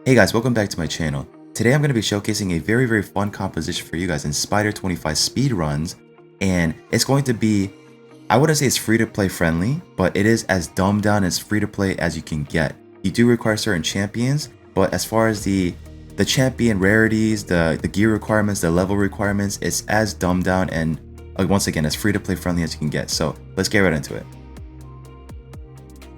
Hey guys, welcome back to my channel. Today I'm going to be showcasing a very fun composition for you guys in S25 Speed Runs, and it's going to be, I wouldn't say it's free to play friendly, but it is as dumbed down as free to play as you can get. You do require certain champions, but as far as the champion rarities, the gear requirements, the level requirements, it's as dumbed down and once again as free to play friendly as you can get. So let's get right into it.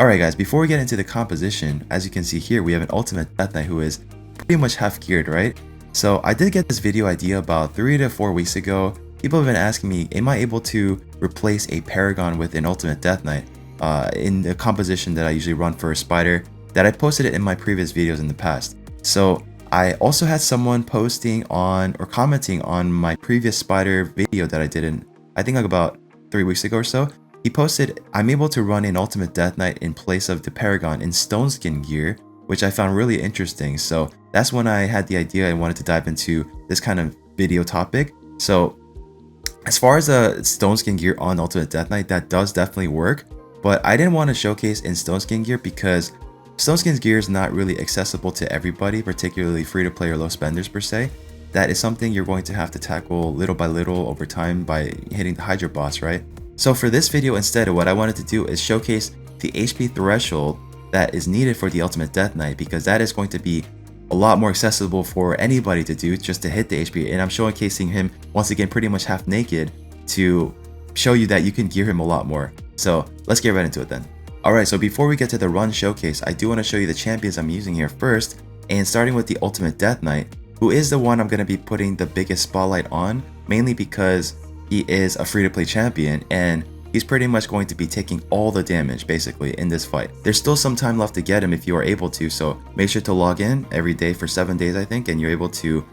Alright guys, before we get into the composition, as you can see here, we have an Ultimate Death Knight who is pretty much half geared, right? So I did get this video idea about 3 to 4 weeks ago. People have been asking me, am I able to replace a Paragon with an Ultimate Death Knight in the composition that I usually run for a Spider, that I posted it in my previous videos in the past. So I also had someone posting on or commenting on my previous Spider video that I did in, I think like about 3 weeks ago or so. He posted, I'm able to run an Ultimate Death Knight in place of the Paragon in Stone Skin gear, which I found really interesting. So that's when I had the idea I wanted to dive into this kind of video topic. So as far as a Stone Skin gear on Ultimate Death Knight, that does definitely work. But I didn't want to showcase in Stone Skin gear because Stone Skin's gear is not really accessible to everybody, particularly free to play or low spenders per se. That is something you're going to have to tackle little by little over time by hitting the Hydra boss, right? So for this video instead, what I wanted to do is showcase the HP threshold that is needed for the Ultimate Death Knight, because that is going to be a lot more accessible for anybody to do just to hit the HP. And I'm showcasing him once again pretty much half naked to show you that you can gear him a lot more. So let's get right into it then. Alright, so before we get to the run showcase, I do want to show you the champions I'm using here first, and starting with the Ultimate Death Knight, who is the one I'm going to be putting the biggest spotlight on, mainly because he is a free-to-play champion and he's pretty much going to be taking all the damage basically in this fight. There's still some time left to get him if you are able to, so make sure to log in every day for 7 days I think, and you're able to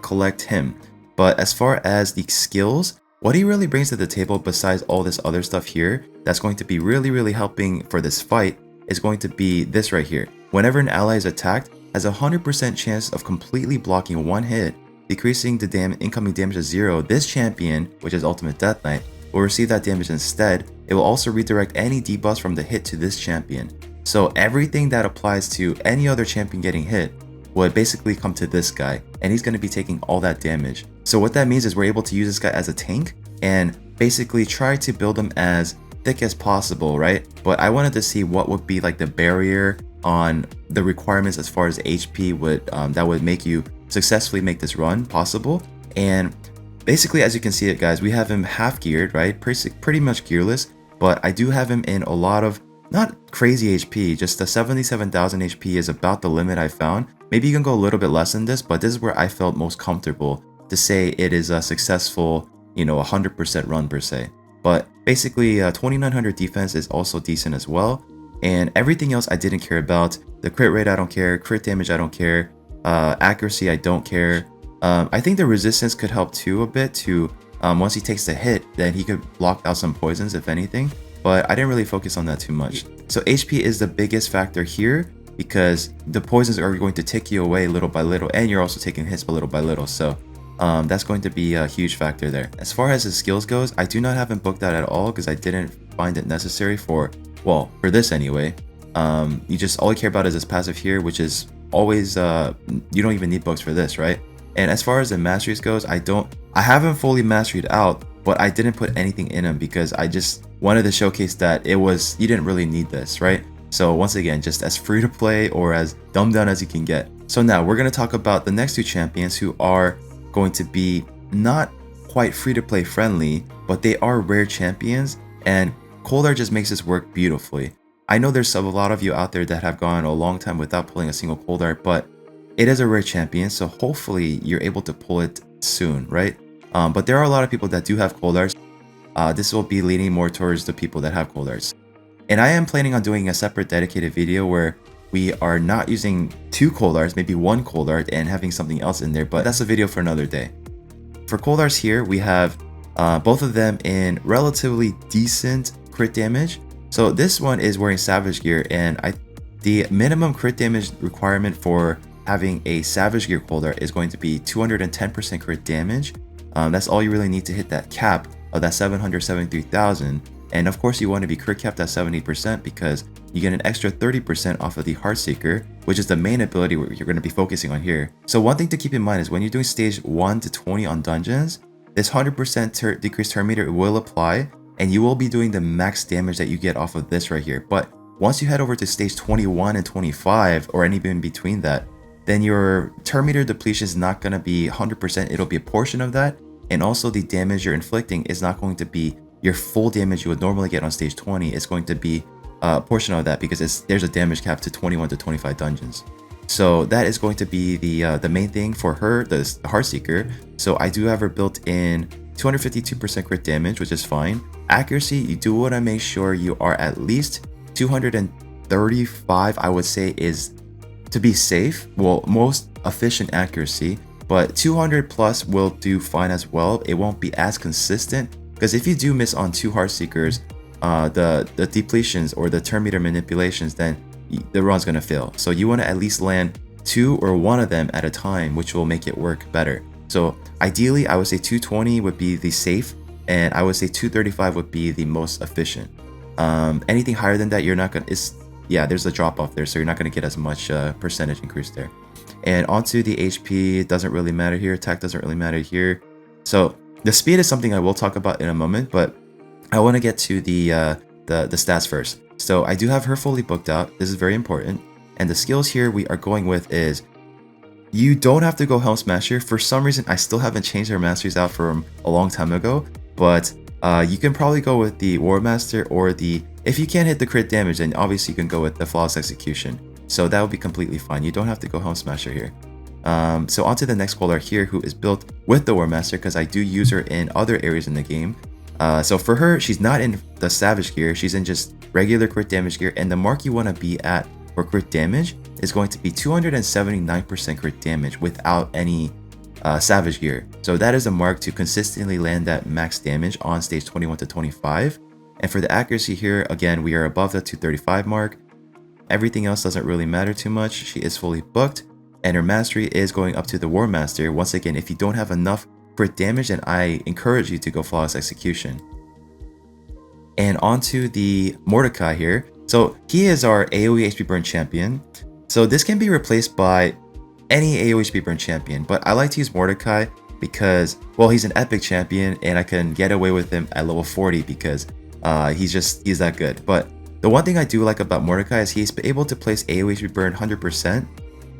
collect him. But as far as the skills, what he really brings to the table besides all this other stuff here that's going to be really helping for this fight is going to be this right here. Whenever an ally is attacked, has a 100% chance of completely blocking one hit, decreasing the incoming damage to 0. This champion, which is Ultimate Death Knight, will receive that damage instead. It will also redirect any debuffs from the hit to this champion. So everything that applies to any other champion getting hit would basically come to this guy, and he's going to be taking all that damage. So what that means is we're able to use this guy as a tank and basically try to build him as thick as possible, right? But I wanted to see what would be like the barrier on the requirements as far as HP would that would make you successfully make this run possible. And basically, as you can see it guys, we have him half geared, right? Pretty much gearless, but I do have him in a lot of not crazy HP, just the 77,000 HP is about the limit I found. Maybe you can go a little bit less than this, but this is where I felt most comfortable to say it is a successful, 100% run per se. But basically 2900 defense is also decent as well, and everything else I didn't care about. The crit rate I don't care, crit damage I don't care, accuracy I don't care. I think the resistance could help too a bit to once he takes the hit, then he could block out some poisons if anything, but I didn't really focus on that too much. So HP is the biggest factor here because the poisons are going to tick you away little by little, and you're also taking hits little by little, so that's going to be a huge factor there. As far as his skills goes, I do not have him booked out at all because I didn't find it necessary for this anyway. You just all you care about is this passive here, which is always you don't even need books for this, right? And as far as the masteries goes, I haven't fully mastered out, but I didn't put anything in him because I just wanted to showcase that you didn't really need this, right? So once again, just as free to play or as dumbed down as you can get. So now we're going to talk about the next two champions who are going to be not quite free to play friendly, but they are rare champions, and Cold Art just makes this work beautifully. I know there's a lot of you out there that have gone a long time without pulling a single Cold Art, but it is a rare champion, so hopefully you're able to pull it soon, right? But there are a lot of people that do have Cold Arts. This will be leaning more towards the people that have Cold Arts. And I am planning on doing a separate dedicated video where we are not using 2 Cold Arts, maybe 1 Cold Art and having something else in there, but that's a video for another day. For Cold Arts here, we have both of them in relatively decent crit damage. So this one is wearing Savage gear, and the minimum crit damage requirement for having a Savage gear Cold Art is going to be 210% crit damage. That's all you really need to hit that cap of that 773,000. And of course you want to be crit capped at 70% because you get an extra 30% off of the Heartseeker, which is the main ability you're going to be focusing on here. So one thing to keep in mind is when you're doing stage 1 to 20 on dungeons, this 100% decreased turn meter will apply, and you will be doing the max damage that you get off of this right here. But once you head over to stage 21 and 25, or any in between that, then your turn meter depletion is not going to be 100%, it'll be a portion of that, and also the damage you're inflicting is not going to be your full damage you would normally get on stage 20. It's going to be a portion of that because there's a damage cap to 21 to 25 dungeons. So that is going to be the main thing for her, the Heartseeker. So I do have her built in 252% crit damage, which is fine. Accuracy, you do want to make sure you are at least 235, I would say, is to be safe. Well, most efficient accuracy, but 200 plus will do fine as well. It won't be as consistent because if you do miss on 2 Heartseekers, the depletions or the turn meter manipulations, then the run's gonna fail. So you want to at least land 2 or 1 of them at a time, which will make it work better. So ideally, I would say 220 would be the safe, and I would say 235 would be the most efficient. Anything higher than that, you're not gonna. There's a drop off there, so you're not gonna get as much percentage increase there. And onto the HP, it doesn't really matter here. Attack doesn't really matter here. So the speed is something I will talk about in a moment, but I want to get to the stats first. So I do have her fully booked out. This is very important. And the skills here we are going with is, you don't have to go Helm Smasher. For some reason, I still haven't changed her masteries out from a long time ago, but you can probably go with the War Master, or if you can't hit the crit damage, then obviously you can go with the Flawless Execution. So that would be completely fine. You don't have to go Helm Smasher here. So onto the next caller here, who is built with the War Master, because I do use her in other areas in the game. So for her, she's not in the Savage gear, she's in just regular crit damage gear, and the mark you want to be at for crit damage is going to be 279% crit damage without any Savage gear. So that is a mark to consistently land that max damage on stage 21 to 25. And for the accuracy here, again, we are above the 235 mark. Everything else doesn't really matter too much. She is fully booked, and her mastery is going up to the War Master. Once again, if you don't have enough crit damage, then I encourage you to go Flawless Execution. And onto the Mordecai here. So he is our AoE HP burn champion. So this can be replaced by any AoE HP burn champion, but I like to use Mordecai because, well, he's an epic champion and I can get away with him at level 40 because he's that good. But the one thing I do like about Mordecai is he's able to place AoE HP burn 100%,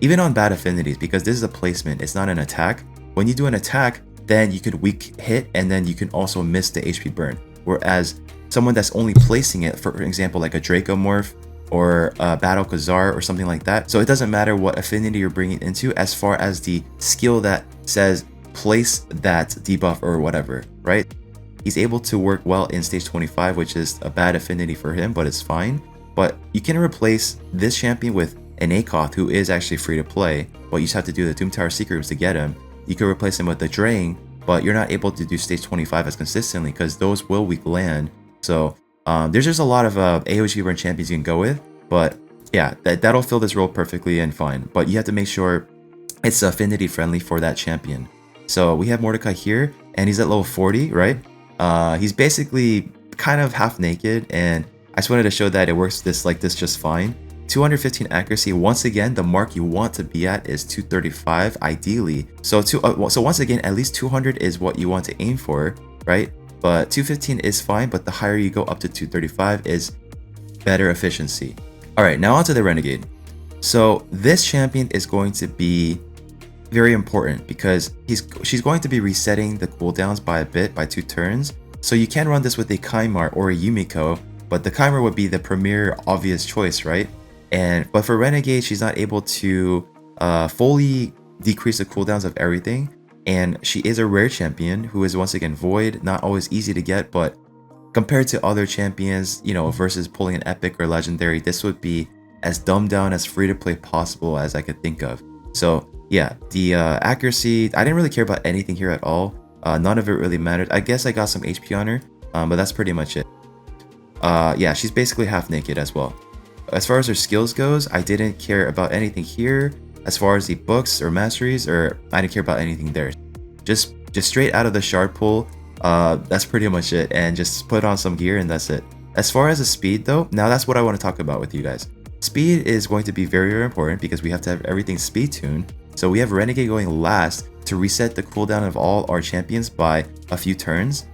even on bad affinities, because this is a placement, it's not an attack. When you do an attack, then you could weak hit and then you can also miss the HP burn. Whereas someone that's only placing it, for example, like a Dracomorph or a Battle Khazar or something like that. So it doesn't matter what affinity you're bringing into as far as the skill that says place that debuff or whatever, right? He's able to work well in stage 25, which is a bad affinity for him, but it's fine. But you can replace this champion with an Akoth, who is actually free to play, but you just have to do the Doom Tower secrets to get him. You can replace him with the Drain, but you're not able to do stage 25 as consistently because those will weak land. So there's just a lot of AoE burn champions you can go with, but yeah, that'll fill this role perfectly and fine. But you have to make sure it's affinity friendly for that champion. So we have Mordecai here, and he's at level 40, right? He's basically kind of half naked, and I just wanted to show that it works like this just fine. 215 accuracy. Once again, the mark you want to be at is 235 ideally. So once again, at least 200 is what you want to aim for, right? But 215 is fine, but the higher you go up to 235 is better efficiency. All right, now onto the Renegade. So this champion is going to be very important because she's going to be resetting the cooldowns by a bit, by 2 turns. So you can run this with a Kaimar or a Yumiko, but the Kaimar would be the premier obvious choice, right? But for Renegade, she's not able to fully decrease the cooldowns of everything, and she is a rare champion who is once again void, not always easy to get, but compared to other champions, you know, versus pulling an epic or legendary, this would be as dumbed down, as free to play possible as I could think of. So yeah, the accuracy, I didn't really care about anything here at all. None of it really mattered. I guess I got some HP on her, but that's pretty much it. Yeah, she's basically half naked as well. As far as her skills goes, I didn't care about anything here. As far as the books or masteries, or I didn't care about anything there. Just straight out of the shard pool, That's pretty much it, and just put on some gear and that's it. As far as the speed though, now that's what I want to talk about with you guys. Speed is going to be very, very important because we have to have everything speed tuned. So we have Renegade going last to reset the cooldown of all our champions by a few turns.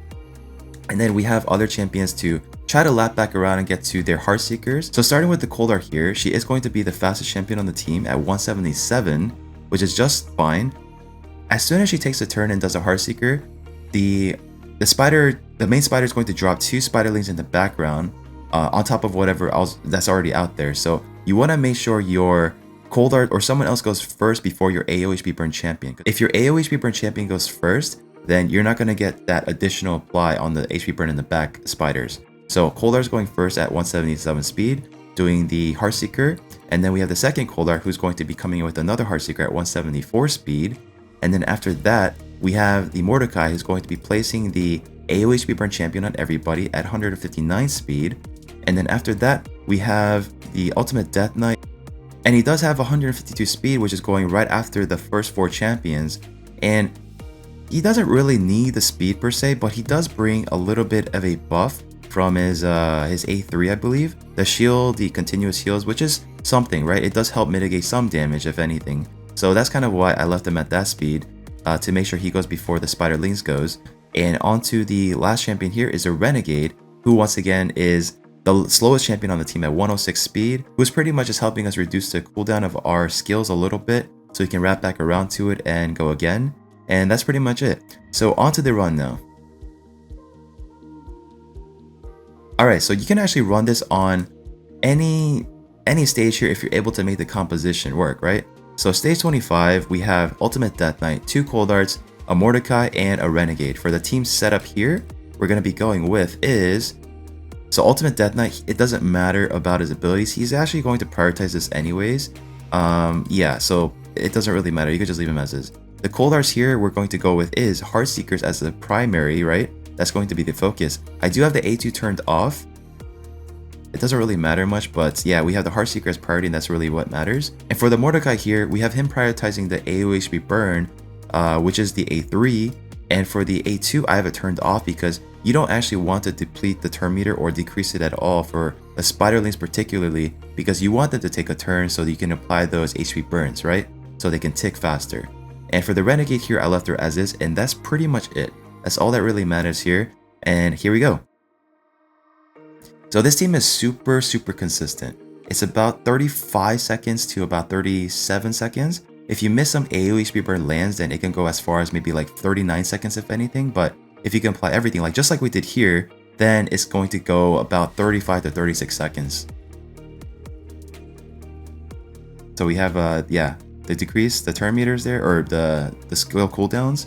And then we have other champions to try to lap back around and get to their Heartseekers. So starting with the Coldar here, she is going to be the fastest champion on the team at 177, which is just fine. As soon as she takes a turn and does a Heartseeker, the main spider is going to drop 2 spiderlings in the background on top of whatever else that's already out there. So you want to make sure your Coldar or someone else goes first before your AoHP burn champion. If your AoHP burn champion goes first, then you're not going to get that additional apply on the HP burn in the back spiders. So Coldar's going first at 177 speed, doing the Heartseeker, and then we have the second Coldar who's going to be coming in with another Heartseeker at 174 speed. And then after that, we have the Mordecai who's going to be placing the AoHP burn champion on everybody at 159 speed. And then after that, we have the Ultimate Death Knight, and he does have 152 speed, which is going right after the first 4 champions. And he doesn't really need the speed per se, but he does bring a little bit of a buff from his A3, I believe. The shield, the continuous heals, which is something, right? It does help mitigate some damage, if anything. So that's kind of why I left him at that speed, to make sure he goes before the Spiderlings goes. And onto the last champion here is a Renegade, who once again is the slowest champion on the team at 106 speed, who's pretty much just helping us reduce the cooldown of our skills a little bit, so we can wrap back around to it and go again. And that's pretty much it. So onto the run now. Alright, so you can actually run this on any stage here if you're able to make the composition work, right? So stage 25, we have Ultimate Death Knight, 2 Cold Arts, a Mordecai, and a Renegade. For the team setup here, we're going to be going with is... So Ultimate Death Knight, it doesn't matter about his abilities. He's actually going to prioritize this anyways. Yeah, so it doesn't really matter. You could just leave him as is. The Cold Arts here we're going to go with is Heartseekers as the primary, right? That's going to be the focus. I do have the A2 turned off. It doesn't really matter much, but yeah, we have the Heartseeker as priority, and that's really what matters. And for the Mordecai here, we have him prioritizing the AoHP burn, which is the A3. And for the A2, I have it turned off because you don't actually want to deplete the turn meter or decrease it at all for the Spiderlings particularly, because you want them to take a turn so that you can apply those HP burns, right? So they can tick faster. And for the Renegade here, I left her as is, and that's pretty much it. That's all that really matters here. And here we go. So this team is super consistent. It's about 35 seconds to about 37 seconds. If you miss some AoHP burn lands, then it can go as far as maybe like 39 seconds if anything. But if you can apply everything, like just like we did here, then it's going to go about 35 to 36 seconds. So we have yeah, the decrease, the turn meters there, or the skill cooldowns.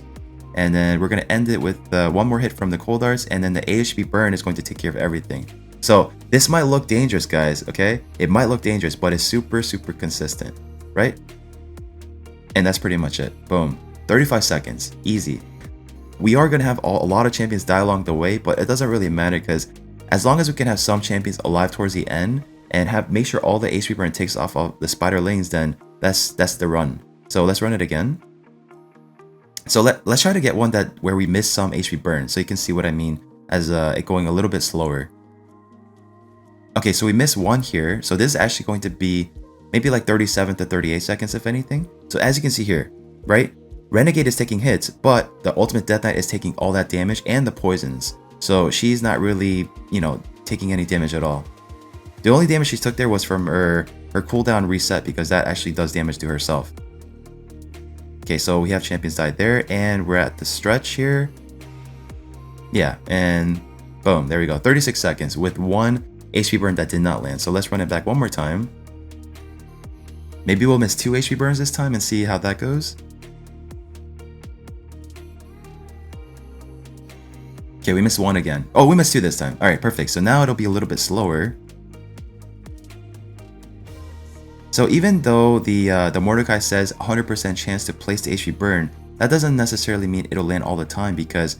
And then we're going to end it with one more hit from the Cold Arts, and then the AHP burn is going to take care of everything. So this might look dangerous, guys, okay? It might look dangerous, but it's super consistent, right? And that's pretty much it. Boom. 35 seconds. Easy. We are going to have a lot of champions die along the way, but it doesn't really matter because as long as we can have some champions alive towards the end and make sure all the HP burn takes off of the Spiderlings, then that's the run. So let's run it again. So let's try to get one where we miss some HP burn, so you can see what I mean as it going a little bit slower. Okay, so we missed one here. So this is actually going to be maybe like 37 to 38 seconds, if anything. So as you can see here, right? Renegade is taking hits, but the Ultimate Death Knight is taking all that damage and the poisons. So she's not really, you know, taking any damage at all. The only damage she took there was from her cooldown reset, because that actually does damage to herself. Okay, so we have champions died there, and we're at the stretch here. Yeah, and boom, there we go. 36 seconds with one HP burn that did not land. So let's run it back one more time. Maybe we'll miss 2 HP burns this time and see how that goes. Okay, we missed 1 again. Oh, we missed 2 this time. All right, perfect. So now it'll be a little bit slower. So even though the Mordecai says 100% chance to place the HP burn, that doesn't necessarily mean it'll land all the time, because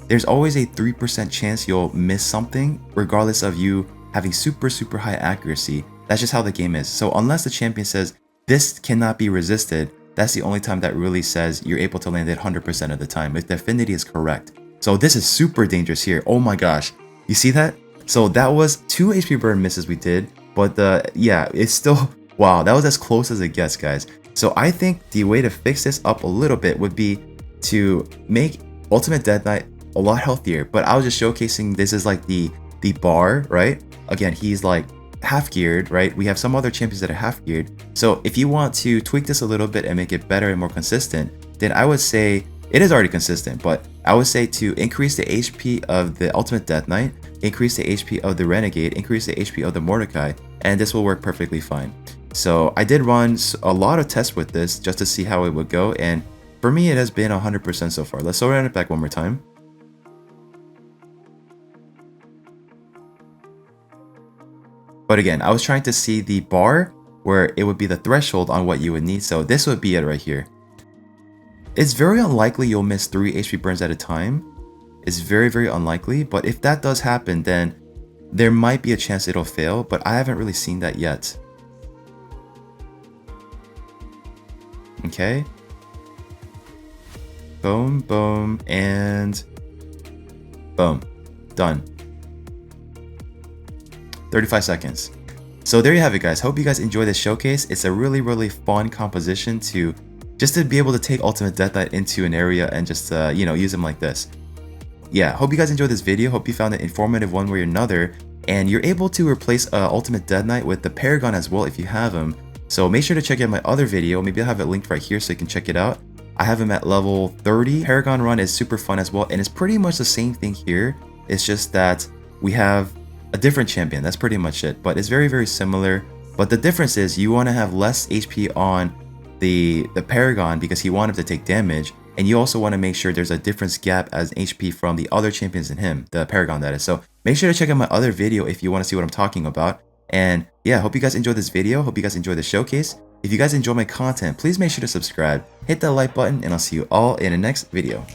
there's always a 3% chance you'll miss something regardless of you having super high accuracy. That's just how the game is. So unless the champion says this cannot be resisted, that's the only time that really says you're able to land it 100% of the time, if the affinity is correct. So this is super dangerous here. Oh my gosh. You see that? So that was 2 HP burn misses we did. But yeah, it's still... Wow, that was as close as it gets, guys. So I think the way to fix this up a little bit would be to make Ultimate Death Knight a lot healthier. But I was just showcasing this is like the bar, right? Again, he's like half geared, right? We have some other champions that are half geared. So if you want to tweak this a little bit and make it better and more consistent, then I would say it is already consistent, but I would say to increase the HP of the Ultimate Death Knight, increase the HP of the Renegade, increase the HP of the Mordecai, and this will work perfectly fine. So I did run a lot of tests with this just to see how it would go, and for me it has been 100% so far. Let's run it back one more time. But again, I was trying to see the bar where it would be the threshold on what you would need, so this would be it right here. It's very unlikely you'll miss 3 HP burns at a time. It's very, very unlikely, but if that does happen, then there might be a chance it'll fail, but I haven't really seen that yet. Okay. Boom, boom, and boom. Done. 35 seconds. So there you have it, guys. Hope you guys enjoy this showcase. It's a really, really fun composition to just to be able to take Ultimate Death Knight into an area and just, you know, use him like this. Yeah, hope you guys enjoyed this video. Hope you found it informative one way or another. And you're able to replace Ultimate Death Knight with the Paragon as well if you have him. So make sure to check out my other video. Maybe I'll have it linked right here so you can check it out. I have him at level 30. Paragon run is super fun as well. And it's pretty much the same thing here. It's just that we have a different champion. That's pretty much it. But it's very, very similar. But the difference is you want to have less HP on the Paragon because he wanted to take damage. And you also want to make sure there's a difference gap as HP from the other champions in him, the Paragon that is. So make sure to check out my other video if you want to see what I'm talking about. And yeah, hope you guys enjoyed this video. Hope you guys enjoyed the showcase. If you guys enjoy my content, please make sure to subscribe, hit that like button, and I'll see you all in the next video.